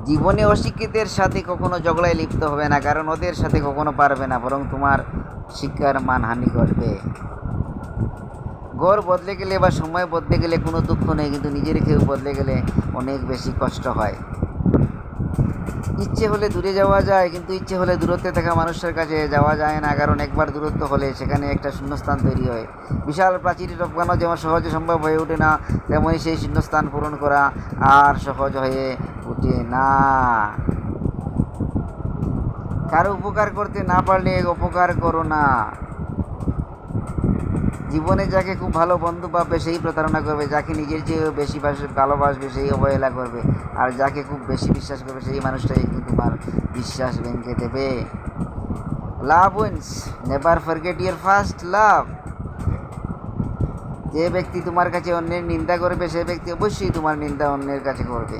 জীবনে অশিক্ষিতের সাথে কখনো ঝগড়ায় লিপ্ত হবে না, কারণ ওদের সাথে কখনো পারবে না, বরং তোমার শিক্ষার মানহানি ঘটবে। ঘর বদলে গেলে বা সময় বদলে গেলে কোনো দুঃখ নেই, কিন্তু নিজের কেউ বদলে গেলে অনেক বেশি কষ্ট হয়। ইচ্ছে হলে দূরে যাওয়া যায়, কিন্তু ইচ্ছে হলে দূরত্বে থাকা মানুষের কাছে যাওয়া যায় না, কারণ একবার দূরত্ব হলে সেখানে একটা শূন্যস্থান তৈরি হয়। বিশাল প্রাচীর টপকানো যেমন সহজে সম্ভব হয়ে ওঠে না, তেমনই সেই শূন্যস্থান পূরণ করা আর সহজ হয়ে ওঠে না। কারো উপকার করতে না পারলে অপকার করো না। জীবনে যাকে খুব ভালো বন্ধু ভাববে সেই প্রতারণা করবে, যাকে নিজের চেয়েও বেশি ভালোবাসবে সেই অবহেলা করবে, আর যাকে খুব বেশি বিশ্বাস করবে সেই মানুষটাই কিন্তু তোমার বিশ্বাস ভেঙে দেবে। Love wins, never forget your first love. যে ব্যক্তি তোমার কাছে অন্যের নিন্দা করবে সে ব্যক্তি অবশ্যই তোমার নিন্দা অন্যের কাছে করবে।